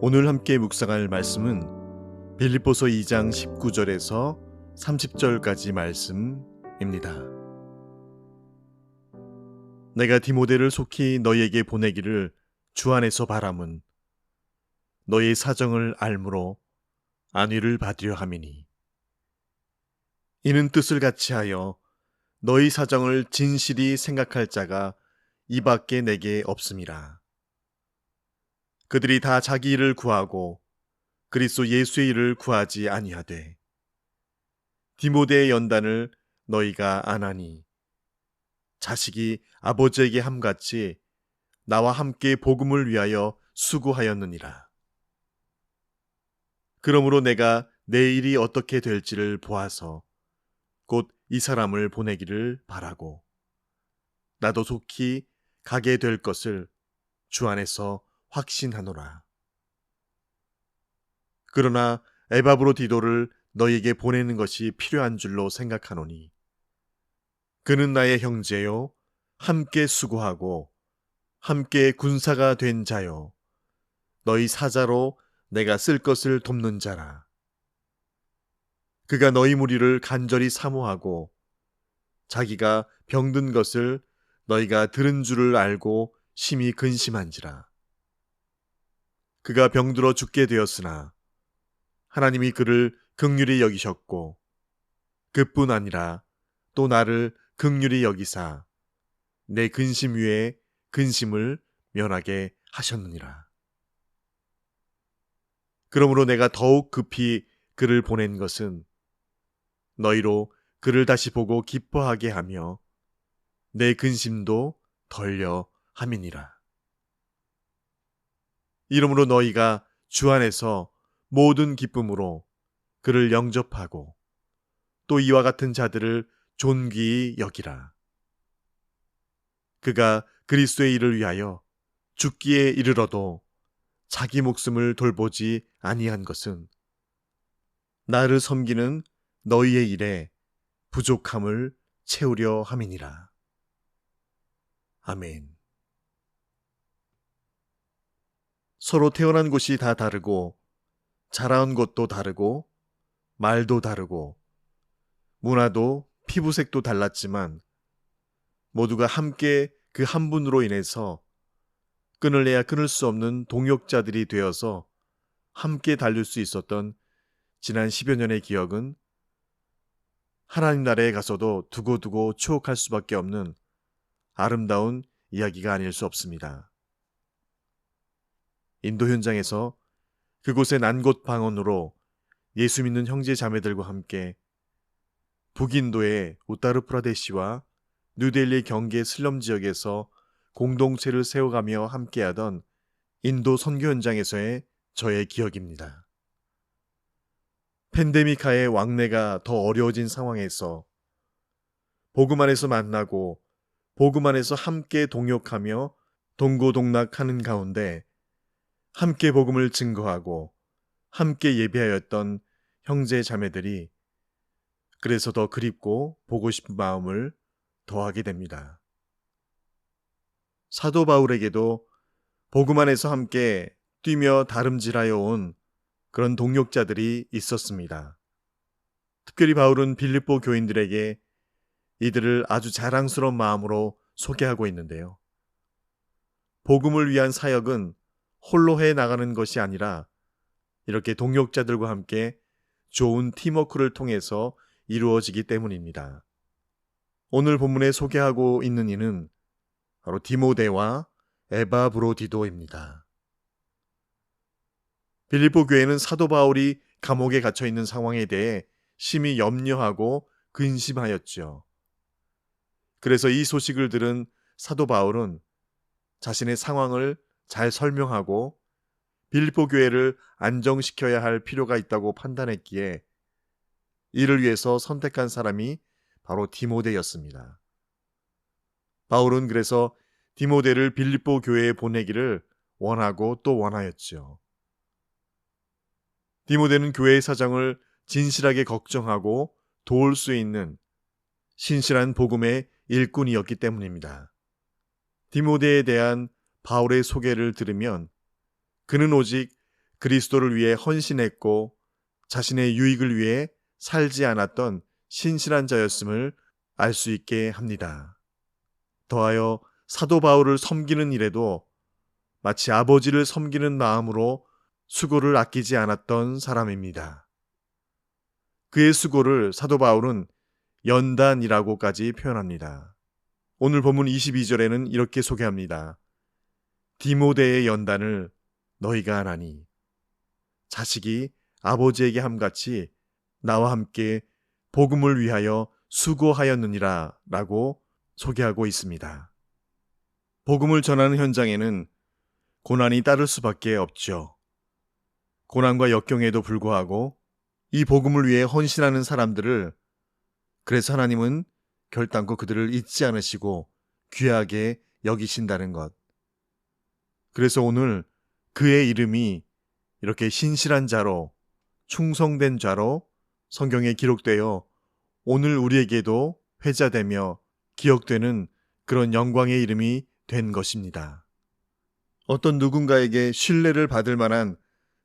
오늘 함께 묵상할 말씀은 빌립보서 2장 19절에서 30절까지 말씀입니다. 내가 디모데를 속히 너희에게 보내기를 주 안에서 바람은 너희의 사정을 알므로 안위를 받으려 함이니, 이는 뜻을 같이 하여 너희 사정을 진실이 생각할 자가 이밖에 내게 없음이라. 그들이 다 자기 일을 구하고 그리스도 예수의 일을 구하지 아니하되 디모데의 연단을 너희가 안하니, 자식이 아버지에게 함같이 나와 함께 복음을 위하여 수고하였느니라. 그러므로 내가 내 일이 어떻게 될지를 보아서 곧 이 사람을 보내기를 바라고, 나도 속히 가게 될 것을 주 안에서 확신하노라. 그러나 에바브로디도를 너희에게 보내는 것이 필요한 줄로 생각하노니, 그는 나의 형제요 함께 수고하고 함께 군사가 된 자요 너희 사자로 내가 쓸 것을 돕는 자라. 그가 너희 무리를 간절히 사모하고 자기가 병든 것을 너희가 들은 줄을 알고 심히 근심한지라. 그가 병들어 죽게 되었으나 하나님이 그를 긍휼히 여기셨고, 그뿐 아니라 또 나를 긍휼히 여기사 내 근심 위에 근심을 면하게 하셨느니라. 그러므로 내가 더욱 급히 그를 보낸 것은 너희로 그를 다시 보고 기뻐하게 하며 내 근심도 덜려 함이니라. 이러므로 너희가 주 안에서 모든 기쁨으로 그를 영접하고 또 이와 같은 자들을 존귀히 여기라. 그가 그리스도의 일을 위하여 죽기에 이르러도 자기 목숨을 돌보지 아니한 것은 나를 섬기는 너희의 일에 부족함을 채우려 함이니라. 아멘. 서로 태어난 곳이 다 다르고 자라온 곳도 다르고 말도 다르고 문화도 피부색도 달랐지만 모두가 함께 그 한 분으로 인해서 끊을래야 끊을 수 없는 동역자들이 되어서 함께 달릴 수 있었던 지난 10여 년의 기억은 하나님 나라에 가서도 두고두고 추억할 수밖에 없는 아름다운 이야기가 아닐 수 없습니다. 인도 현장에서 그곳의 난곳 방언으로 예수 믿는 형제 자매들과 함께 북인도의 우타르프라데시와 뉴델리 경계 슬럼 지역에서 공동체를 세워가며 함께하던 인도 선교 현장에서의 저의 기억입니다. 팬데믹하의 왕래가 더 어려워진 상황에서 복음 안에서 만나고 복음 안에서 함께 동역하며 동고동락하는 가운데 함께 복음을 증거하고 함께 예배하였던 형제 자매들이 그래서 더 그립고 보고 싶은 마음을 더하게 됩니다. 사도 바울에게도 복음 안에서 함께 뛰며 다름질하여 온 그런 동역자들이 있었습니다. 특별히 바울은 빌립보 교인들에게 이들을 아주 자랑스러운 마음으로 소개하고 있는데요. 복음을 위한 사역은 홀로 해 나가는 것이 아니라 이렇게 동역자들과 함께 좋은 팀워크를 통해서 이루어지기 때문입니다. 오늘 본문에 소개하고 있는 이는 바로 디모데와 에바브로디도입니다. 빌립보 교회는 사도 바울이 감옥에 갇혀 있는 상황에 대해 심히 염려하고 근심하였죠. 그래서 이 소식을 들은 사도 바울은 자신의 상황을 잘 설명하고 빌립보 교회를 안정시켜야 할 필요가 있다고 판단했기에 이를 위해서 선택한 사람이 바로 디모데였습니다. 바울은 그래서 디모데를 빌립보 교회에 보내기를 원하고 또 원하였죠. 디모데는 교회의 사정을 진실하게 걱정하고 도울 수 있는 신실한 복음의 일꾼이었기 때문입니다. 디모데에 대한 바울의 소개를 들으면 그는 오직 그리스도를 위해 헌신했고 자신의 유익을 위해 살지 않았던 신실한 자였음을 알 수 있게 합니다. 더하여 사도 바울을 섬기는 일에도 마치 아버지를 섬기는 마음으로 수고를 아끼지 않았던 사람입니다. 그의 수고를 사도 바울은 연단이라고까지 표현합니다. 오늘 본문 22절에는 이렇게 소개합니다. 디모데의 연단을 너희가 아나니 자식이 아버지에게 함같이 나와 함께 복음을 위하여 수고하였느니라 라고 소개하고 있습니다. 복음을 전하는 현장에는 고난이 따를 수밖에 없죠. 고난과 역경에도 불구하고 이 복음을 위해 헌신하는 사람들을 그래서 하나님은 결단코 그들을 잊지 않으시고 귀하게 여기신다는 것. 그래서 오늘 그의 이름이 이렇게 신실한 자로 충성된 자로 성경에 기록되어 오늘 우리에게도 회자되며 기억되는 그런 영광의 이름이 된 것입니다. 어떤 누군가에게 신뢰를 받을 만한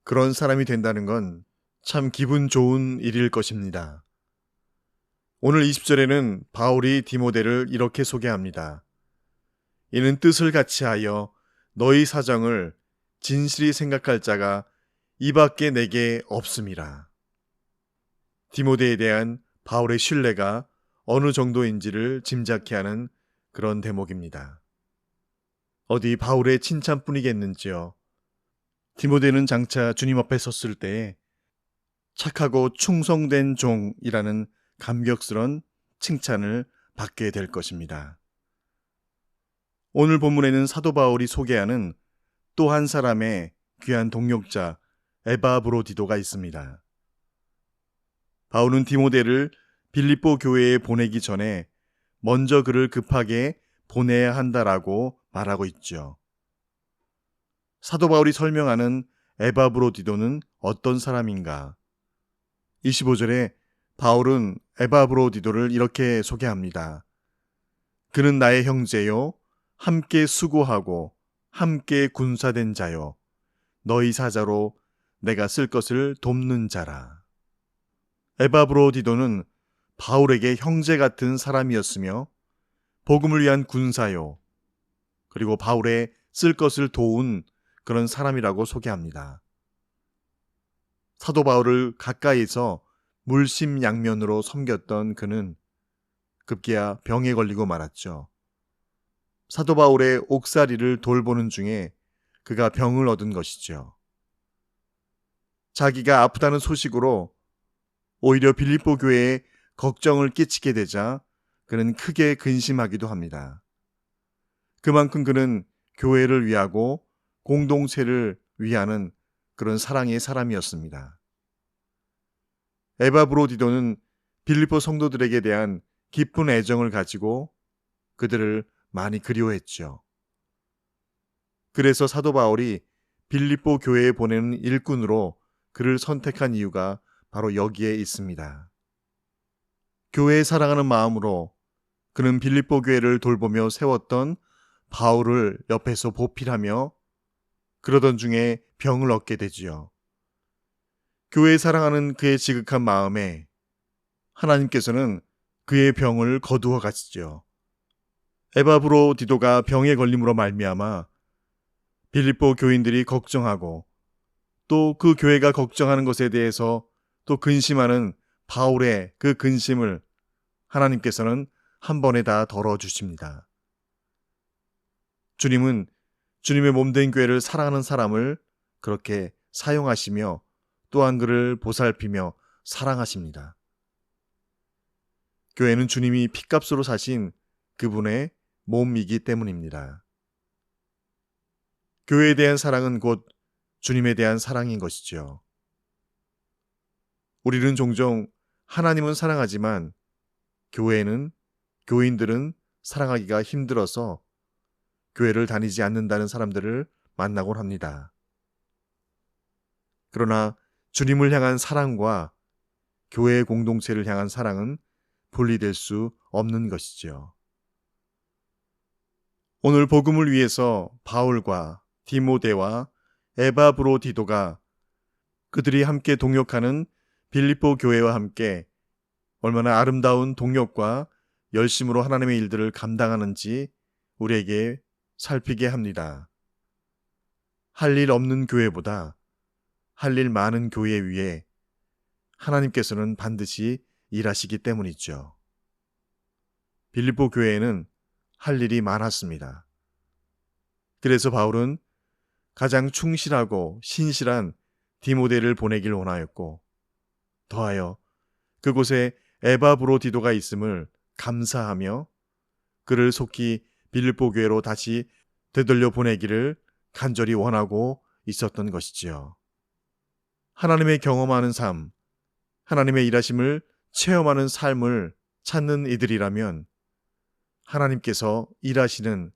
그런 사람이 된다는 건 참 기분 좋은 일일 것입니다. 오늘 20절에는 바울이 디모데를 이렇게 소개합니다. 이는 뜻을 같이 하여 너희 사정을 진실히 생각할 자가 이밖에 내게 없음이라. 디모데에 대한 바울의 신뢰가 어느 정도인지를 짐작케 하는 그런 대목입니다. 어디 바울의 칭찬뿐이겠는지요. 디모데는 장차 주님 앞에 섰을 때 착하고 충성된 종이라는 감격스런 칭찬을 받게 될 것입니다. 오늘 본문에는 사도 바울이 소개하는 또 한 사람의 귀한 동역자 에바브로디도가 있습니다. 바울은 디모데를 빌립보 교회에 보내기 전에 먼저 그를 급하게 보내야 한다라고 말하고 있죠. 사도 바울이 설명하는 에바브로디도는 어떤 사람인가? 25절에 바울은 에바브로디도를 이렇게 소개합니다. 그는 나의 형제요, 함께 수고하고 함께 군사된 자요, 너희 사자로 내가 쓸 것을 돕는 자라. 에바브로디도는 바울에게 형제 같은 사람이었으며 복음을 위한 군사요, 그리고 바울의 쓸 것을 도운 그런 사람이라고 소개합니다. 사도 바울을 가까이서 물심양면으로 섬겼던 그는 급기야 병에 걸리고 말았죠. 사도 바울의 옥살이를 돌보는 중에 그가 병을 얻은 것이죠. 자기가 아프다는 소식으로 오히려 빌립보 교회에 걱정을 끼치게 되자 그는 크게 근심하기도 합니다. 그만큼 그는 교회를 위하고 공동체를 위하는 그런 사랑의 사람이었습니다. 에바브로디도는 빌립보 성도들에게 대한 깊은 애정을 가지고 그들을 많이 그리워했죠. 그래서 사도 바울이 빌립보 교회에 보내는 일꾼으로 그를 선택한 이유가 바로 여기에 있습니다. 교회에 사랑하는 마음으로 그는 빌립보 교회를 돌보며 세웠던 바울을 옆에서 보필하며 그러던 중에 병을 얻게 되지요. 교회에 사랑하는 그의 지극한 마음에 하나님께서는 그의 병을 거두어 가시죠. 에바브로디도가 병에 걸림으로 말미암아 빌립보 교인들이 걱정하고 또 그 교회가 걱정하는 것에 대해서 또 근심하는 바울의 그 근심을 하나님께서는 한 번에 다 덜어주십니다. 주님은 주님의 몸된 교회를 사랑하는 사람을 그렇게 사용하시며 또한 그를 보살피며 사랑하십니다. 교회는 주님이 핏값으로 사신 그분의 몸이기 때문입니다. 교회에 대한 사랑은 곧 주님에 대한 사랑인 것이죠. 우리는 종종 하나님은 사랑하지만 교인들은 사랑하기가 힘들어서 교회를 다니지 않는다는 사람들을 만나곤 합니다. 그러나 주님을 향한 사랑과 교회 공동체를 향한 사랑은 분리될 수 없는 것이죠. 오늘 복음을 위해서 바울과 디모데와 에바브로디도가 그들이 함께 동역하는 빌립보 교회와 함께 얼마나 아름다운 동력과 열심으로 하나님의 일들을 감당하는지 우리에게 살피게 합니다. 할 일 없는 교회보다 할 일 많은 교회 위에 하나님께서는 반드시 일하시기 때문이죠. 빌립보 교회에는 할 일이 많았습니다. 그래서 바울은 가장 충실하고 신실한 디모데를 보내길 원하였고, 더하여 그곳에 에바브로디도가 있음을 감사하며 그를 속히 빌립보 교회로 다시 되돌려 보내기를 간절히 원하고 있었던 것이지요. 하나님의 경험하는 삶, 하나님의 일하심을 체험하는 삶을 찾는 이들이라면 하나님께서 일하시는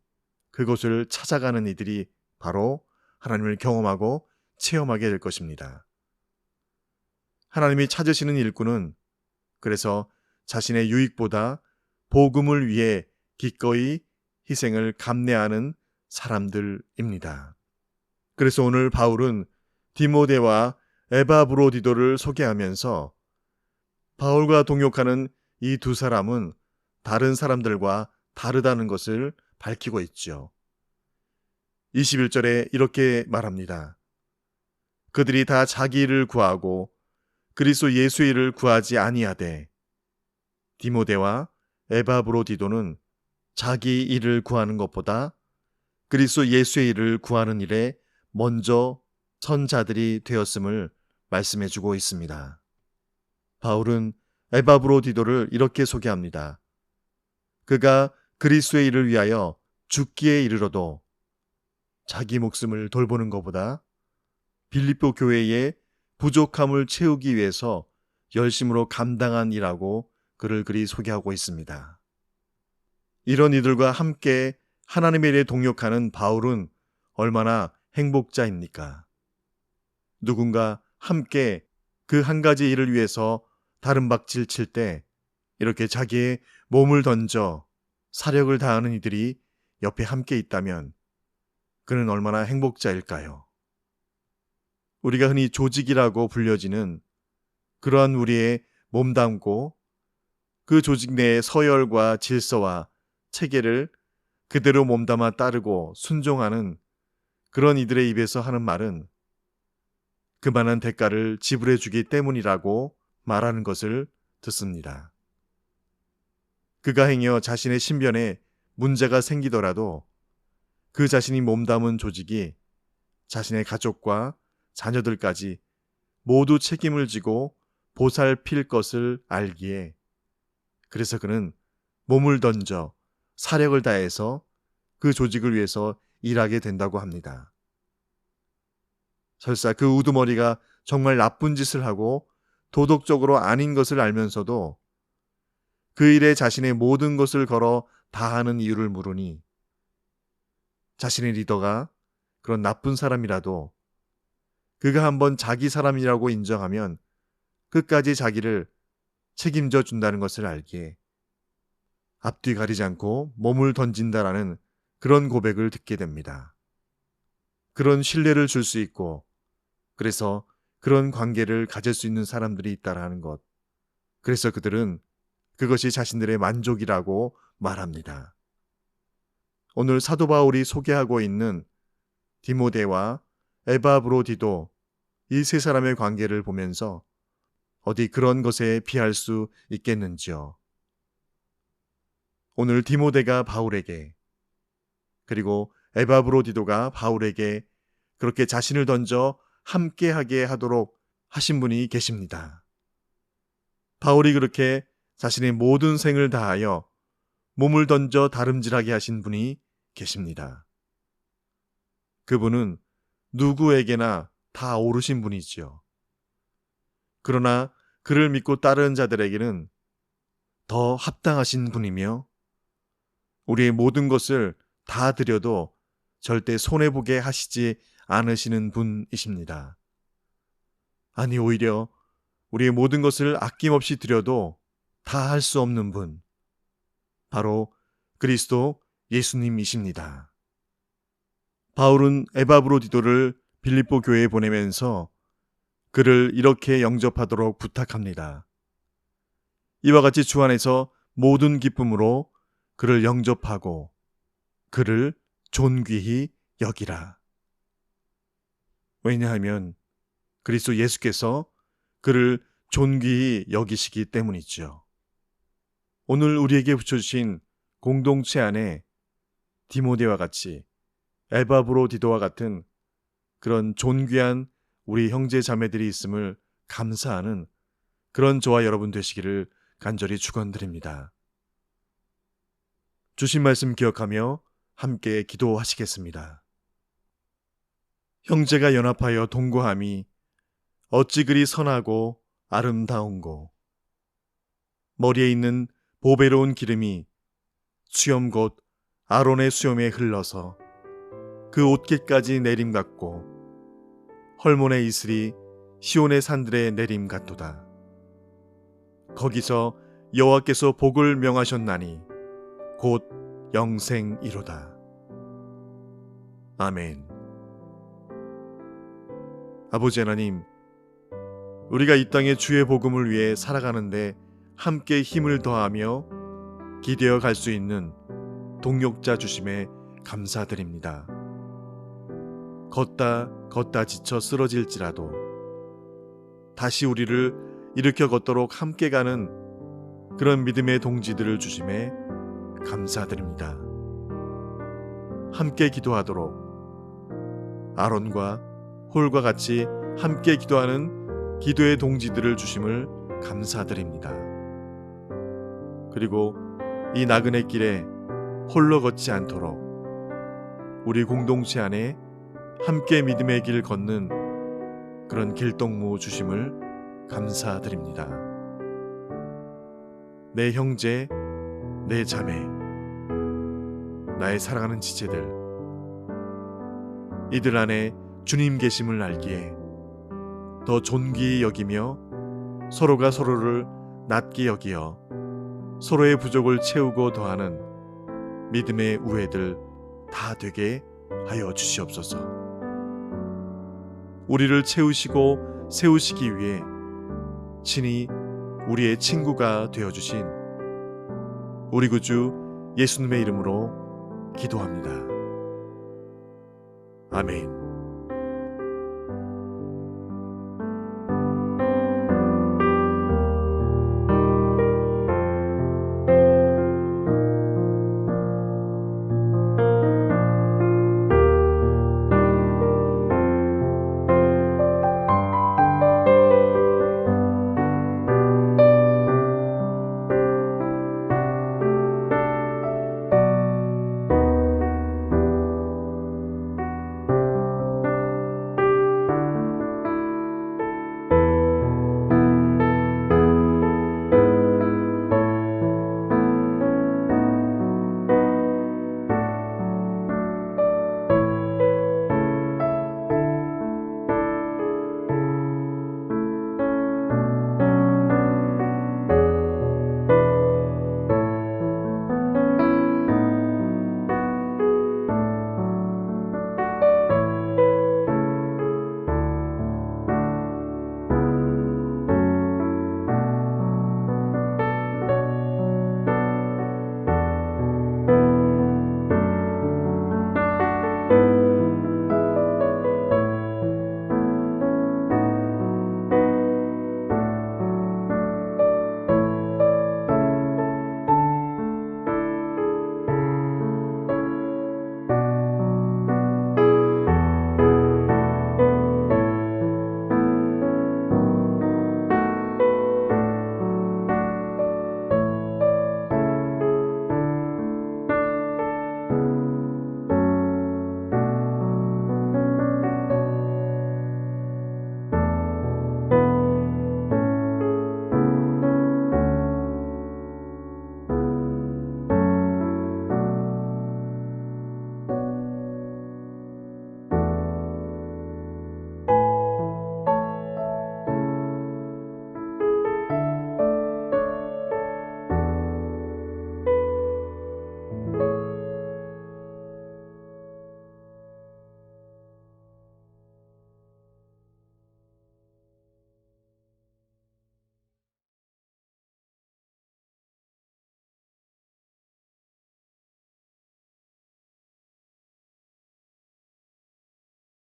그곳을 찾아가는 이들이 바로 하나님을 경험하고 체험하게 될 것입니다. 하나님이 찾으시는 일꾼은 그래서 자신의 유익보다 복음을 위해 기꺼이 희생을 감내하는 사람들입니다. 그래서 오늘 바울은 디모데와 에바브로디도를 소개하면서 바울과 동역하는 이 두 사람은 다른 사람들과 다르다는 것을 밝히고 있죠. 21절에 이렇게 말합니다. 그들이 다 자기 일을 구하고 그리스도 예수의 일을 구하지 아니하되 디모데와 에바브로디도는 자기 일을 구하는 것보다 그리스도 예수의 일을 구하는 일에 먼저 선 자들이 되었음을 말씀해 주고 있습니다. 바울은 에바브로디도를 이렇게 소개합니다. 그가 그리스도의 일을 위하여 죽기에 이르러도 자기 목숨을 돌보는 것보다 빌립보 교회의 부족함을 채우기 위해서 열심으로 감당한 일하고 그를 그리 소개하고 있습니다. 이런 이들과 함께 하나님의 일에 동역하는 바울은 얼마나 행복자입니까? 누군가 함께 그 한 가지 일을 위해서 다른 박질 칠 때 이렇게 자기의 몸을 던져 사력을 다하는 이들이 옆에 함께 있다면 그는 얼마나 행복자일까요? 우리가 흔히 조직이라고 불려지는 그러한 우리의 몸담고 그 조직 내의 서열과 질서와 체계를 그대로 몸담아 따르고 순종하는 그런 이들의 입에서 하는 말은 그만한 대가를 지불해 주기 때문이라고 말하는 것을 듣습니다. 그가 행여 자신의 신변에 문제가 생기더라도 그 자신이 몸담은 조직이 자신의 가족과 자녀들까지 모두 책임을 지고 보살필 것을 알기에 그래서 그는 몸을 던져 사력을 다해서 그 조직을 위해서 일하게 된다고 합니다. 설사 그 우두머리가 정말 나쁜 짓을 하고 도덕적으로 아닌 것을 알면서도 그 일에 자신의 모든 것을 걸어 다하는 이유를 물으니 자신의 리더가 그런 나쁜 사람이라도 그가 한번 자기 사람이라고 인정하면 끝까지 자기를 책임져 준다는 것을 알기에 앞뒤 가리지 않고 몸을 던진다라는 그런 고백을 듣게 됩니다. 그런 신뢰를 줄 수 있고 그래서 그런 관계를 가질 수 있는 사람들이 있다라는 것. 그래서 그들은 그것이 자신들의 만족이라고 말합니다. 오늘 사도 바울이 소개하고 있는 디모데와 에바브로디도 이 세 사람의 관계를 보면서 어디 그런 것에 비할 수 있겠는지요. 오늘 디모데가 바울에게 그리고 에바브로디도가 바울에게 그렇게 자신을 던져 함께하게 하도록 하신 분이 계십니다. 바울이 그렇게 자신의 모든 생을 다하여 몸을 던져 다름질하게 하신 분이 계십니다. 그분은 누구에게나 다 오르신 분이지요. 그러나 그를 믿고 따르는 자들에게는 더 합당하신 분이며 우리의 모든 것을 다 드려도 절대 손해보게 하시지 않으시는 분이십니다. 아니 오히려 우리의 모든 것을 아낌없이 드려도 다 할 수 없는 분, 바로 그리스도 예수님이십니다. 바울은 에바브로디도를 빌립보 교회에 보내면서 그를 이렇게 영접하도록 부탁합니다. 이와 같이 주 안에서 모든 기쁨으로 그를 영접하고 그를 존귀히 여기라. 왜냐하면 그리스도 예수께서 그를 존귀히 여기시기 때문이죠. 오늘 우리에게 붙여주신 공동체 안에 디모데와 같이 에바브로디도와 같은 그런 존귀한 우리 형제 자매들이 있음을 감사하는 그런 저와 여러분 되시기를 간절히 축원드립니다. 주신 말씀 기억하며 함께 기도하시겠습니다. 형제가 연합하여 동거함이 어찌 그리 선하고 아름다운고, 머리에 있는 보배로운 기름이 수염 곧 아론의 수염에 흘러서 그 옷깃까지 내림 같고 헐몬의 이슬이 시온의 산들의 내림 같도다. 거기서 여호와께서 복을 명하셨나니 곧 영생이로다. 아멘. 아버지 하나님, 우리가 이 땅에 주의 복음을 위해 살아가는데 함께 힘을 더하며 기대어 갈 수 있는 동력자 주심에 감사드립니다. 걷다 지쳐 쓰러질지라도 다시 우리를 일으켜 걷도록 함께 가는 그런 믿음의 동지들을 주심에 감사드립니다. 함께 기도하도록 아론과 홀과 같이 함께 기도하는 기도의 동지들을 주심을 감사드립니다. 그리고 이 나그네 길에 홀로 걷지 않도록 우리 공동체 안에 함께 믿음의 길 걷는 그런 길동무 주심을 감사드립니다. 내 형제, 내 자매, 나의 사랑하는 지체들, 이들 안에 주님 계심을 알기에 더 존귀히 여기며 서로가 서로를 낮게 여기어 서로의 부족을 채우고 더하는 믿음의 우애들 다 되게 하여 주시옵소서. 우리를 채우시고 세우시기 위해 친히 우리의 친구가 되어주신 우리 구주 예수님의 이름으로 기도합니다. 아멘.